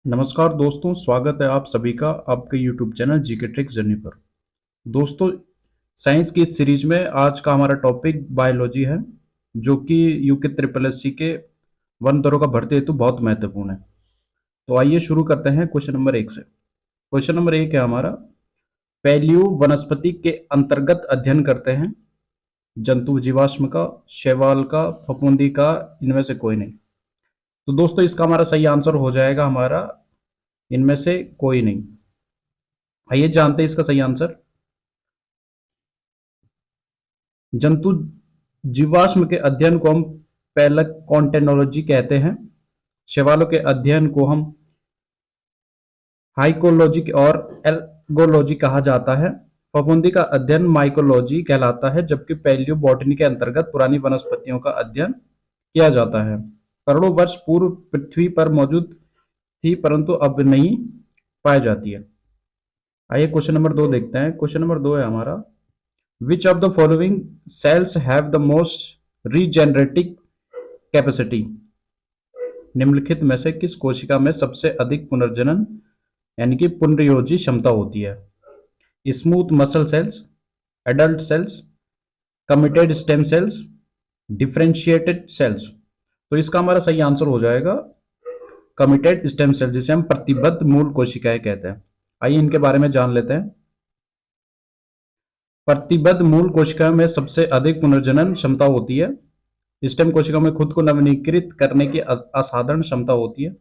नमस्कार दोस्तों, स्वागत है आप सभी का आपके YouTube channel GK tricks journey पर। दोस्तों, साइंस की इस सीरीज में आज का हमारा टॉपिक बायोलॉजी है, जो कि यूके ट्रिपल एससी के वन दौरों का भर्ती हेतु बहुत महत्वपूर्ण है। तो आइए शुरू करते हैं क्वेश्चन नंबर 1 से। क्वेश्चन नंबर 1 है हमारा, पैलियो वनस्पति के अंतर्गत अध्ययन करते हैं जंतु जीवाश्म का, शैवाल का, फफूंदी का, इनमें से कोई नहीं। तो दोस्तों, इसका हमारा सही आंसर हो जाएगा हमारा इनमें से कोई नहीं। आइए जानते हैं इसका सही आंसर। जंतु जीवाश्म के अध्ययन को हम पैलेकोन्टेनोलॉजी कहते हैं। शैवालों के अध्ययन को हम हाइकोलॉजी और एल्गोलॉजी कहा जाता है। फफूंदी का अध्ययन माइकोलॉजी कहलाता है, जबकि पैलियोबोटनी के अंतर्गत पुरानी वनस्पतियों का अध्ययन किया जाता है। करोड़ों वर्ष पूर्व पृथ्वी पर मौजूद थी, परंतु अब नहीं पाई जाती है। आइए क्वेश्चन नंबर 2 देखते हैं। क्वेश्चन नंबर 2 है हमारा, विच of the following cells have the most regenerative capacity. निम्नलिखित में से किस कोशिका में सबसे अधिक पुनर्जनन यानी कि पुनर्योजी क्षमता होती है। Smooth muscle cells, adult cells, committed stem cells, differentiated cells. तो इसका हमारा सही आंसर हो जाएगा कमिटेड स्टेम सेल, जिसे हम प्रतिबद्ध मूल कोशिकाएं कहते हैं। आइए इनके बारे में जान लेते हैं। प्रतिबद्ध मूल कोशिकाओं में सबसे अधिक पुनर्जनन क्षमता होती है। स्टेम कोशिकाओं में खुद को नवीनीकृत करने की असाधारण क्षमता होती है।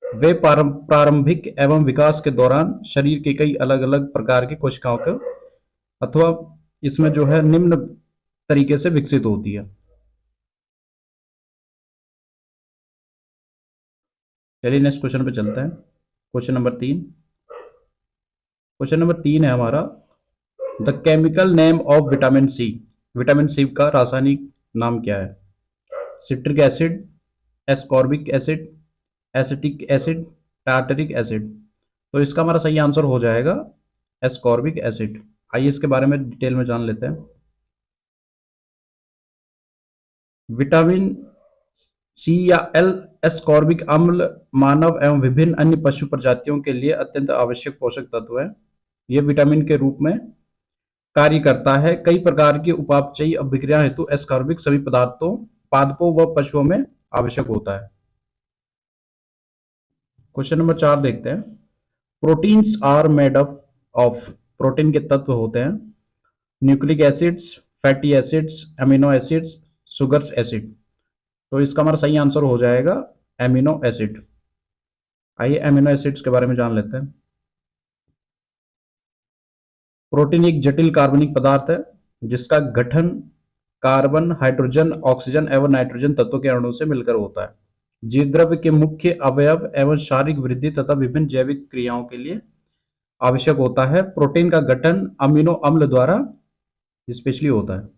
वे प्रारंभिक एवं विकास के दौरान शरीर के कई अलग अलग प्रकार की कोशिकाओं को अथवा इसमें जो है निम्न तरीके से विकसित होती है। चलिए नेक्स्ट क्वेश्चन पे चलते हैं। Question number 3। क्वेश्चन नंबर 3 है हमारा, the chemical name of vitamin C. Vitamin C का रासायनिक नाम क्या है। Citric acid, ascorbic acid, acetic acid, tartaric acid. तो इसका हमारा सही आंसर हो जाएगा एस्कॉर्बिक एसिड। आइए इसके बारे में डिटेल में जान लेते हैं। विटामिन सी या एल एस्कॉर्बिक अम्ल मानव एवं विभिन्न अन्य पशु प्रजातियों के लिए अत्यंत आवश्यक पोषक तत्व है। यह विटामिन के रूप में कार्य करता है। कई प्रकार की उपापचयी अभिक्रिया हेतु एस्कॉर्बिक सभी पदार्थों, पादपों व पशुओं में आवश्यक होता है। क्वेश्चन नंबर 4 देखते हैं। Proteins are made of. प्रोटीन के तत्व होते हैं nucleic acids, fatty acids, amino acids, sugars acid. तो इसका हमारा सही आंसर हो जाएगा एमिनो एसिड। आइए एमिनो एसिड्स के बारे में जान लेते हैं। प्रोटीन एक जटिल कार्बनिक पदार्थ है जिसका गठन कार्बन, हाइड्रोजन, ऑक्सीजन एवं नाइट्रोजन तत्वों के अणु से मिलकर होता है। जीवद्रव्य के मुख्य अवयव एवं शारीरिक वृद्धि तथा विभिन्न जैविक क्रियाओं के लिए आवश्यक होता है। प्रोटीन का गठन अमीनो अम्ल द्वारा स्पेशली होता है।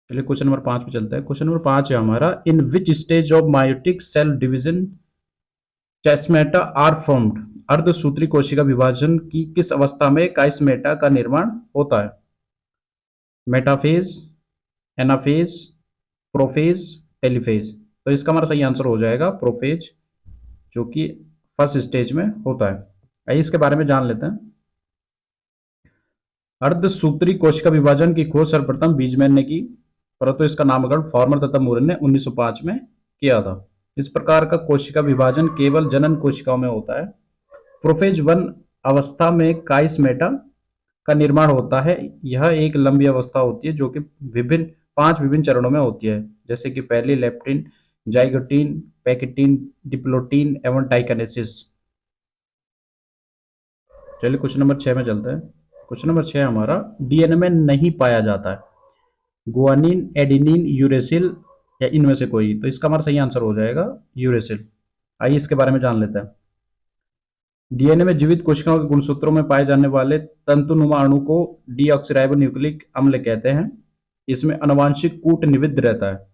चलिए क्वेश्चन नंबर 5 पे चलते हैं। क्वेश्चन नंबर 5 है हमारा, in which stage of meiotic cell division chiasmata are formed. अर्धसूत्री कोशिका विभाजन की किस अवस्था में काइस्मेटा का निर्माण होता है। Metaphase, anaphase, prophase, telophase. तो इसका हमारा सही आंसर हो जाएगा प्रोफेज, जो कि फर्स्ट स्टेज में होता है। आइए इसके बारे में जान लेते हैं। अर्धसूत्री कोशिका विभाजन की खोज सर्वप्रथम बीजमैन ने की, परंतु इसका नामकरण फॉर्मर तथा मुरन ने 1905 में किया था। इस प्रकार का कोशिका विभाजन केवल जनन कोशिकाओं में होता है। प्रोफेज 1 अवस्था में काइस्मेटा का निर्माण होता है। यह एक लंबी अवस्था होती है जो कि 5 विभिन्न चरणों में होती है, जैसे कि पहली लेप्टिन, जाइगोटीन, पैकेटीन, डिप्लोटीन एवं डाइकिनेसिस। चलिए क्वेश्चन नंबर 6 में चलते हैं। क्वेश्चन नंबर 6 हमारा, डीएनए में नहीं पाया जाता है गुआनिन, एडेनिन, यूरेसिल या इनमें से कोई। तो इसका हमारा सही आंसर हो जाएगा यूरेसिल। आइए इसके बारे में जान लेते हैं। डीएनए में जीवित कोशिकाओं के गुणसूत्रों में पाए जाने वाले तंतुनुमा अणु को डीऑक्सीराइबो न्यूक्लिक अम्ल कहते हैं। इसमें आनुवांशिक कूट निविद्ध रहता है।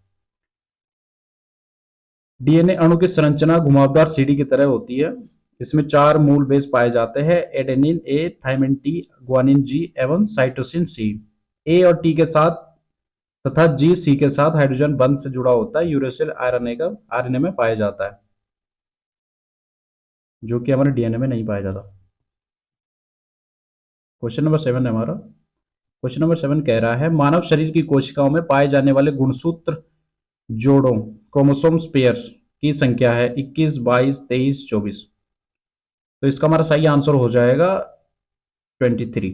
डीएनए अणु की संरचना घुमावदार सीढ़ी की तरह होती है। इसमें 4 मूल बेस पाए जाते हैं, adenine A, thymine T, guanine G एवं साइटोसिन सी। ए और टी के साथ तथा जी सी के साथ हाइड्रोजन बंध से जुड़ा होता है। यूरेसिल आरएनए में पाया जाता है। जो कि हमारे डीएनए में नहीं पाया जाता। क्वेश्चन नंबर 7 है हमारा। क्वेश्चन नंबर 7 कह रहा है मानव शरीर की कोशिकाओं में पाए जाने वाले गुणसूत्र जोड़ों क्रोमोसोम्स पेयर्स की संख्या है 21, 22, 23, 24। तो इसका हमारा सही आंसर हो जाएगा 23।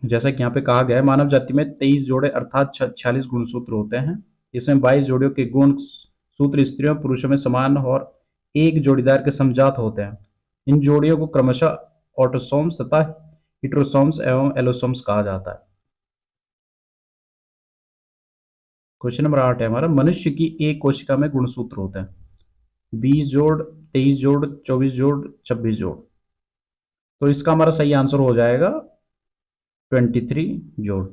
जैसा कि यहाँ पे कहा गया है मानव जाति में 23 जोड़े अर्थात 46 गुणसूत्र होते हैं। इसमें 22 जोड़ियों के गुण सूत्र स्त्रियों पुरुषों में समान और एक जोड़ीदार के समजात होते हैं। इन जोड़ियों को क्रमशः ऑटोसोम्स तथा हिट्रोसोम्स एवं एलोसोम्स कहा जाता है। क्वेश्चन नंबर 8 है हमारा मनुष्य की एक कोशिका में गुणसूत्र होते हैं 20 जोड़, 23 जोड़, 24 जोड़, 26 जोड़। तो इसका हमारा सही आंसर हो जाएगा 23 जोड़।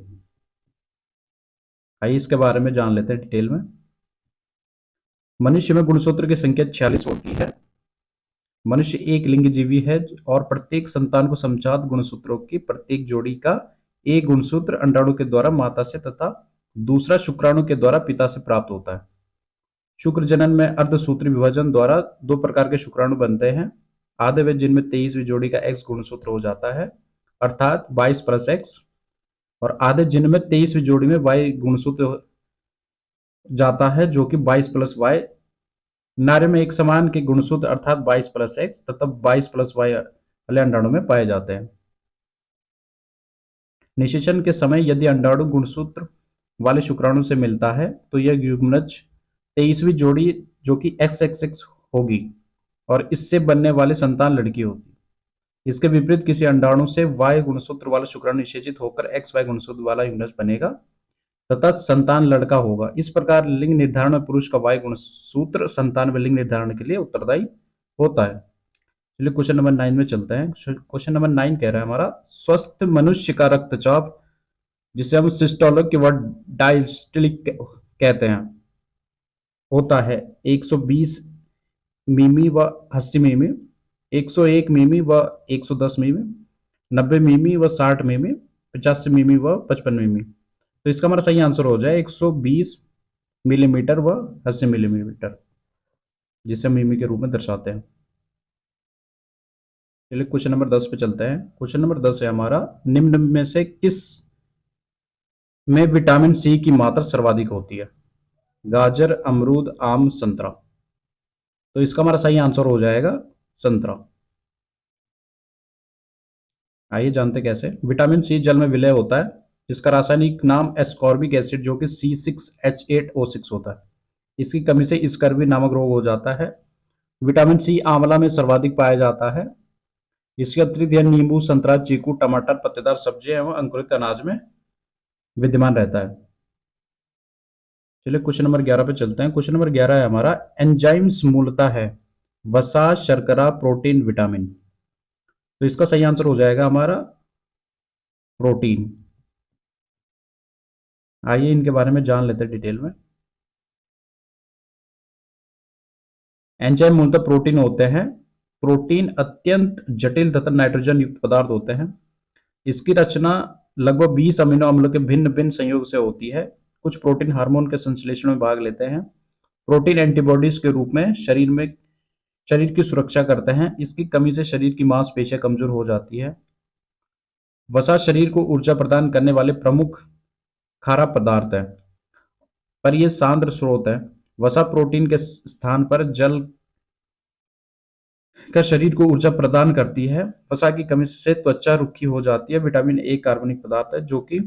आइए इसके बारे में जान लेते हैं डिटेल में। मनुष्य में गुणसूत्र की संख्या 46 होती है। मनुष्य एक लिंग जीवी है और प्रत्येक संतान को समजात गुणसूत्रों की प्रत्येक जोड़ी का एक गुणसूत्र अंडाणु के द्वारा माता से तथा दूसरा शुक्राणु के द्वारा पिता से प्राप्त होता है। शुक्र जनन में अर्धसूत्री विभाजन द्वारा दो प्रकार के शुक्राणु बनते हैं। आधे वे जिनमें 23वीं जोड़ी का एक्स गुणसूत्र हो जाता है अर्थात 22 प्लस एक्स, और आधे जिनमें 23वीं जोड़ी में वाई गुणसूत्र जाता है जो कि 22 प्लस वाई। नार्य में एक समान के गुणसूत्र अर्थात 22 प्लस एक्स तथा 22 प्लस वाई वाले अंडाणु में पाए जाते हैं। निषेचन के समय यदि अंडाणु गुणसूत्र वाले शुक्राणु से मिलता है तो यह युग्मनज 23वीं जोड़ी जो कि XXX होगी और इससे बनने वाले संतान लड़की होगी। इसके विपरीत किसी अंडाणु से Y गुणसूत्र वाला शुक्राणु निषेचित होकर XY गुणसूत्र वाला युग्मनज बनेगा तथा संतान लड़का होगा। इस प्रकार लिंग निर्धारण में पुरुष का Y गुणसूत्र संतान में लिंग निर्धारण के लिए उत्तरदायी होता है। चलिए क्वेश्चन नंबर 9 में चलते हैं। क्वेश्चन नंबर 9 कह रहा है हमारा स्वस्थ मनुष्य का रक्तचाप जिसे हम सिस्टोलिक व डायस्टोलिक कहते हैं होता है 120 मिमी व 80 मिमी, 101 मिमी व 110 मिमी, 90 मिमी व 60 मिमी, 85 मिमी व 55 मिमी। तो इसका हमारा सही आंसर हो जाए 120 मिलीमीटर व 80 मिलीमीटर, जिसे मिमी के रूप में दर्शाते हैं। चलिए क्वेश्चन नंबर 10 पे चलते हैं। क्वेश्चन नंबर 10 है हमारा निम्न में से किस में विटामिन सी की मात्रा सर्वाधिक होती है? गाजर, अमरूद, आम, संतरा। तो इसका हमारा सही आंसर हो जाएगा संतरा। आइए जानते कैसे। विटामिन सी जल में विलय होता है जिसका रासायनिक नाम एस्कॉर्बिक एसिड जो कि C6H8O6 होता है। इसकी कमी से स्कर्वी नामक रोग हो जाता है। विटामिन सी आंवला में सर्वाधिक पाया जाता है। इसके अतिरिक्त यह नींबू, संतरा, चीकू, टमाटर, पत्तेदार सब्जियां एवं अंकुरित अनाज में विद्यमान रहता है। चलिए क्वेश्चन नंबर 11 पे चलते हैं। क्वेश्चन नंबर 11 है हमारा एंजाइम्स मूलतः है वसा, शर्करा, प्रोटीन, विटामिन। तो इसका सही आंसर हो जाएगा हमारा प्रोटीन। आइए इनके बारे में जान लेते हैं डिटेल में। एंजाइम मूलतः प्रोटीन होते हैं। प्रोटीन अत्यंत जटिल तथा नाइट्रोजन युक्त पदार्थ होते हैं। इसकी रचना लगभग 20 अमीनो अम्लों के भिन्न भिन्न संयोग से होती है। कुछ प्रोटीन हार्मोन के संश्लेषण में भाग लेते हैं। प्रोटीन एंटीबॉडीज के रूप में शरीर की सुरक्षा करते हैं। इसकी कमी से शरीर की मांसपेशियां कमजोर हो जाती है। वसा शरीर को ऊर्जा प्रदान करने वाले प्रमुख खारा पदार्थ है पर यह सांद्र स्रोत है। वसा प्रोटीन के स्थान पर जल का शरीर को ऊर्जा प्रदान करती है। वसा की कमी से त्वचा रुखी हो जाती है। विटामिन ए कार्बनिक पदार्थ है जो कि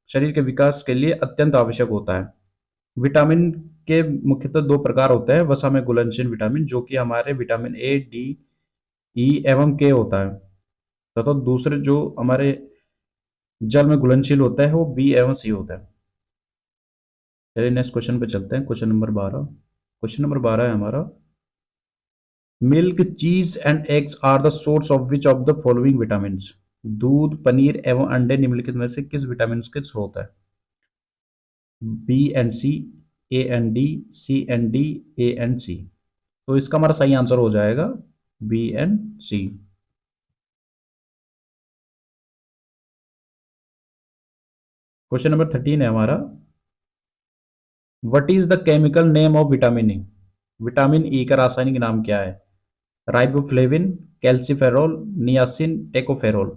शरीर के विकास के लिए अत्यंत आवश्यक होता है। विटामिन के मुख्यतः दो प्रकार होते हैं वसा में घुलनशील विटामिन जो कि हमारे विटामिन ए, डी, ई एवं के होता है तथा दूसरे जो हमारे जल में घुलनशील होता है वो बी एवं सी होता है। चलिए नेक्स्ट क्वेश्चन पे चलते हैं। Question number 12। क्वेश्चन नंबर 12 है हमारा milk, cheese and eggs are the source of which of the following vitamin. दूध, पनीर एवं अंडे निम्नलिखित में से किस विटामिन के स्रोत है? B and C, A and D, C and D, A and C. तो इसका हमारा सही आंसर हो जाएगा B and C. Question number 13 है हमारा what is the chemical name of vitamin A. Vitamin E का रासायनिक नाम क्या है? Riboflavin, calciferol, niacin, tocopherol.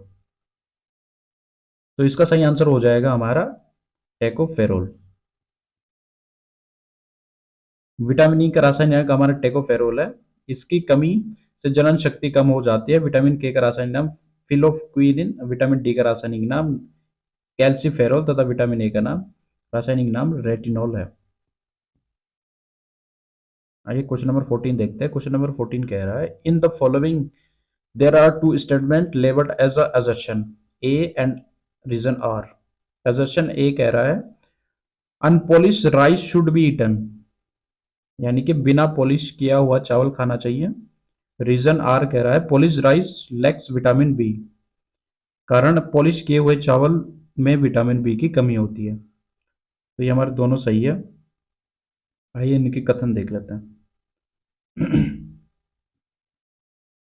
तो इसका सही आंसर हो जाएगा हमारा टेकोफेरोल। विटामिन ई का रासायनिक नाम हमारा टेकोफेरोल है। इसकी कमी से जनन शक्ति कम हो जाती है। विटामिन के का रासायनिक नाम फिलोक्विनिन, विटामिन डी का रासायनिक नाम कैल्सीफेरोल तथा विटामिन ए का नाम रासायनिक नाम रेटिनॉल है। आइए क्वेश्चन नंबर 14 देखते हैं। क्वेश्चन नंबर 14 कह रहा है, in the following there are two statement labelled as a assertion A and reason R. assertion A कह रहा है unpolish rice should be eaten, यानी कि बिना पॉलिश किया हुआ चावल खाना चाहिए। रीजन आर कह रहा है polish rice lacks vitamin B, कारण पॉलिश किए हुए चावल में विटामिन बी की कमी होती है। तो ये हमारे दोनों सही है। आइए इनके कथन देख लेते हैं।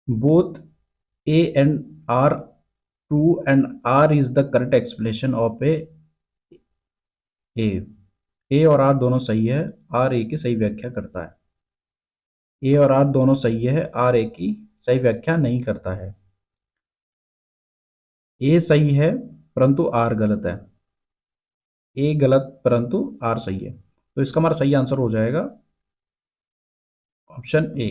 Both A and R true and R is the correct explanation of A और आर दोनों सही है, आर ए की सही व्याख्या करता है। ए और आर दोनों सही है, आर ए की सही व्याख्या नहीं करता है। ए सही है परंतु आर गलत है। ए गलत परंतु आर सही है। तो इसका हमारा सही आंसर हो जाएगा ऑप्शन ए।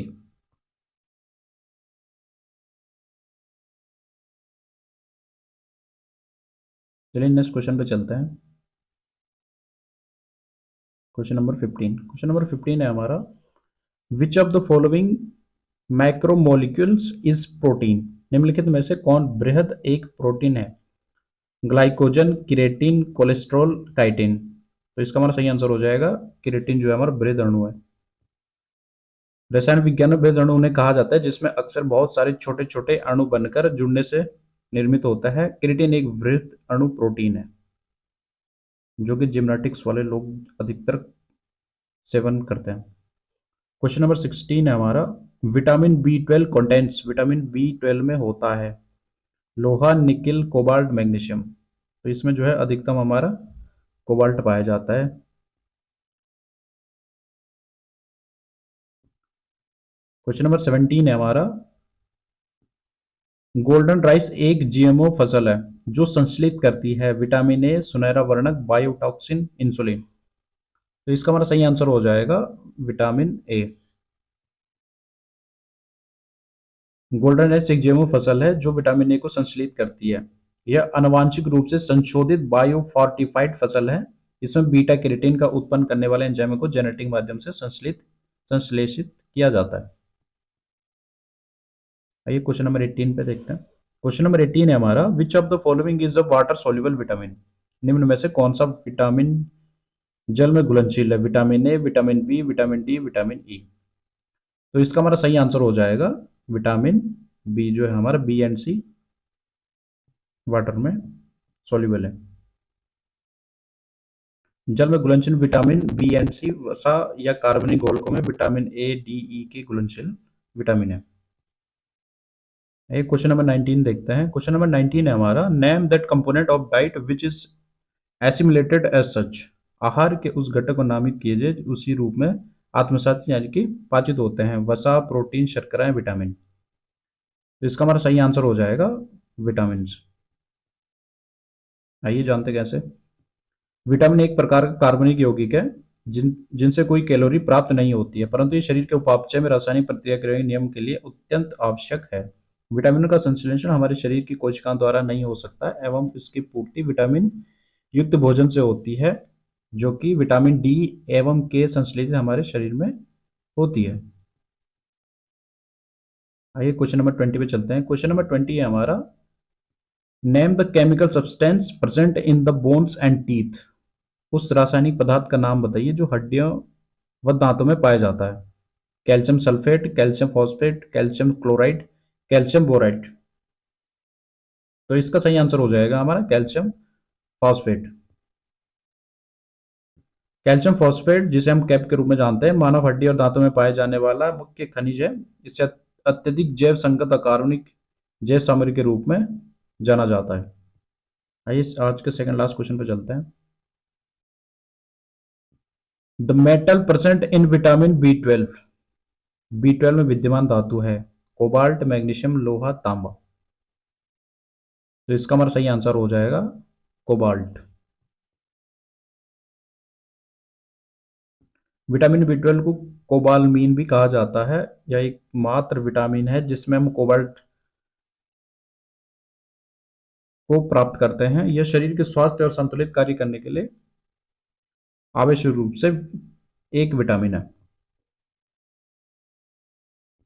चलिए नेक्स्ट क्वेश्चन पे चलते हैं। Question number 15। क्वेश्चन नंबर 15 है हमारा, विच of the following macromolecules is protein. निम्नलिखित में से कौन बृहद एक प्रोटीन है? Glycogen, keratin, cholesterol, chitin. तो इसका हमारा सही आंसर हो जाएगा किरेटिन, जो है हमारा बृहद अणु है। रसायन विज्ञान में बृहद अणु उन्हें कहा जाता है जिसमें अक्सर बहुत सारे छोटे छोटे अणु बनकर जुड़ने से निर्मित होता है। किरेटिन एक बृहद अणु प्रोटीन है जो कि जिम्नाटिक्स वाले लोग अधिकतर सेवन करते हैं। क्वेश्चन नंबर 16 है हमारा, vitamin B 12 contents, vitamin B 12 में होता है लोहा, निकिल, कोबाल्ट, मैग्नीशियम। तो इसमें जो है अधिकतम हमारा कोबाल्ट पाया जाता है। क्वेश्चन नंबर 17 है हमारा, गोल्डन राइस एक जीएमओ फसल है जो संश्लेषित करती है विटामिन ए, सुनहरा वर्णक, बायोटॉक्सिन, इंसुलिन। तो इसका हमारा सही आंसर हो जाएगा विटामिन ए। गोल्डन राइस एक जीएमओ फसल है जो विटामिन ए को संश्लेषित करती है। यह आनुवांशिक रूप से संशोधित बायोफोर्टिफाइड फसल है। इसमें बीटा कैरोटीन का उत्पन्न करने वाले एंजाइम को जेनेटिक माध्यम से संश्लेषित किया जाता है। आइए क्वेश्चन नंबर 18 पे देखते हैं। क्वेश्चन नंबर 18 है हमारा, विच of the following is a water soluble vitamin. निम्न में से कौन सा विटामिन जल में घुलनशील है? Vitamin A, vitamin B, vitamin D, vitamin E. तो इसका हमारा सही आंसर हो जाएगा विटामिन बी, जो है हमारा बी एंड सी वाटर में सोल्यूबल है। जल में घुलनशील विटामिन बी एंड सी वसा या कार्बनिक घोलकों में विटामिन ए, डी, ई के घुलनशील विटामिन है। एक क्वेश्चन नंबर 19 देखते हैं। क्वेश्चन नंबर 19 है हमारा, name that component of diet which is assimilated as such. आहार के उस घटक को नामित कीजिए उसी रूप में आत्मसात यानी कि पाचित होते हैं। वसा, प्रोटीन, शर्करा, विटामिन। तो इसका हमारा सही आंसर हो जाएगा विटामिन। आइए जानते कैसे। विटामिन एक प्रकार का कार्बनिक यौगिक है जिनसे कोई कैलोरी प्राप्त नहीं होती है, परंतु ये शरीर के उपापचय में रासायनिक प्रतिक्रिया के नियम के लिए अत्यंत आवश्यक है। विटामिन का संश्लेषण हमारे शरीर की कोशिकाओं द्वारा नहीं हो सकता एवं इसकी पूर्ति विटामिन युक्त भोजन से होती है, जो कि विटामिन डी एवं के संश्लेषण हमारे शरीर में होती है। आइए क्वेश्चन नंबर 20 पे चलते हैं। क्वेश्चन नंबर 20 है हमारा, name the chemical substance present in the bones and teeth. उस रासायनिक पदार्थ का नाम बताइए जो हड्डियों व दांतों में पाया जाता है। Calcium sulphate, calcium phosphate, calcium chloride, calcium boride. तो इसका सही आंसर हो जाएगा हमारा कैल्शियम फॉस्फेट। कैल्शियम फॉस्फेट, जिसे हम कैप के रूप में जानते हैं, मानव हड्डी और दांतों में पाए जाने वाला मुख्य खनिज है। इससे अत्यधिक जैव संगत अकार्बनिक जैव सामग्री के रूप में जाना जाता है। आइए आज के सेकंड लास्ट क्वेश्चन पे चलते हैं। The metal present in vitamin B 12। B12 में विद्यमान धातु है? कोबाल्ट, मैग्नीशियम, लोहा, तांबा। तो इसका हमारा सही आंसर हो जाएगा कोबाल्ट। विटामिन B12 को कोबालमीन भी कहा जाता है। यह एक मात्र विटामिन है जिसमें हम कोबाल्ट को प्राप्त करते हैं। यह शरीर के स्वास्थ्य और संतुलित कार्य करने के लिए आवश्यक रूप से एक विटामिन है।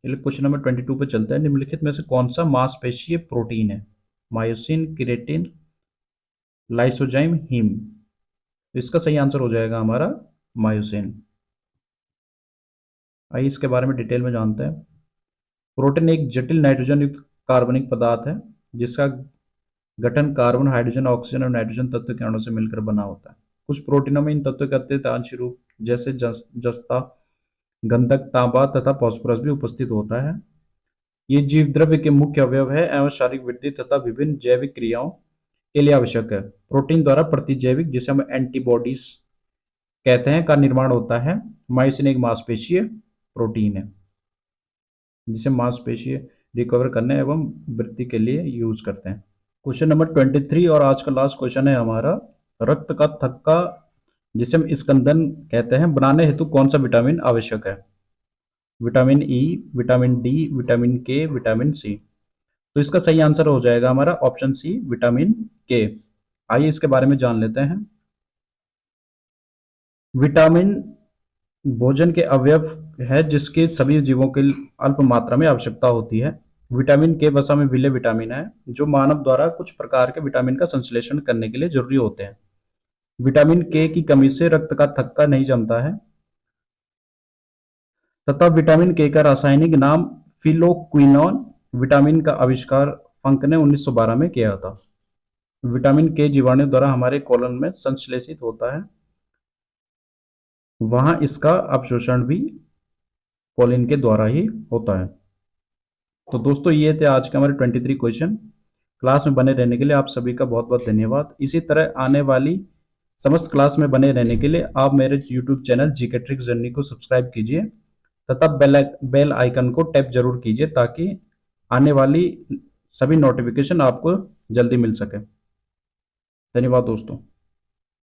चलिए क्वेश्चन नंबर 22 पे चलते हैं। निम्नलिखित में से कौन सा मांसपेशीय प्रोटीन है? Myosin, keratin, lysozyme, heme. तो इसका सही आंसर हो जाएगा हमारा मायोसिन। आइए इसके बारे में डिटेल में जानते हैं। प्रोटीन एक जटिल नाइट्रोजन युक्त कार्बनिक पदार्थ है जिसका गठन कार्बन, हाइड्रोजन, ऑक्सीजन और नाइट्रोजन तत्व के अणुओं से मिलकर बना होता है। कुछ प्रोटीनों में इन तत्वों के अत्यधिक आंशिक रूप जैसे जस्ता, गंधक, तांबा तथा फास्फोरस भी उपस्थित होता है। ये जीव द्रव्य के मुख्य अवयव है एवं शारीरिक वृद्धि तथा विभिन्न जैविक क्रियाओं के लिए आवश्यक है। प्रोटीन द्वारा प्रतिजैविक, जिसे हम एंटीबॉडीज कहते हैं, का निर्माण होता है। मायोसिन एक मांसपेशीय प्रोटीन है जिसे मांसपेशीय रिकवर करने एवं वृद्धि के लिए यूज करते हैं। क्वेश्चन नंबर 23 और आज का लास्ट क्वेश्चन है हमारा। रक्त का थक्का, जिसे हम स्कंदन कहते हैं, बनाने हेतु कौन सा विटामिन आवश्यक है? Vitamin E, vitamin D, vitamin के, विटामिन सी। तो इसका सही आंसर हो जाएगा हमारा ऑप्शन सी, विटामिन के। आइए इसके बारे में जान लेते हैं। विटामिन भोजन के अवयव है जिसके सभी जीवों के अल्प मात्रा में आवश्यकता होती है। विटामिन के वसा में विलेय विटामिन है जो मानव द्वारा कुछ प्रकार के विटामिन का संश्लेषण करने के लिए जरूरी होते हैं। विटामिन के की कमी से रक्त का थक्का नहीं जमता है तथा विटामिन के का रासायनिक नाम फिलोक्विनोन। विटामिन का आविष्कार फंक ने 1912 में किया था। विटामिन के जीवाणु द्वारा हमारे कोलन में संश्लेषित होता है, वहां इसका अवशोषण भी कोलिन के द्वारा ही होता है। तो दोस्तों ये थे आज के हमारे 23 क्वेश्चन। क्लास में बने रहने के लिए आप सभी का बहुत बहुत धन्यवाद। इसी तरह आने वाली समस्त क्लास में बने रहने के लिए आप मेरे YouTube channel GK tricks journey को सब्सक्राइब कीजिए तथा बेल आइकन को टैप जरूर कीजिए ताकि आने वाली सभी नोटिफिकेशन आपको जल्दी मिल सके। धन्यवाद दोस्तों।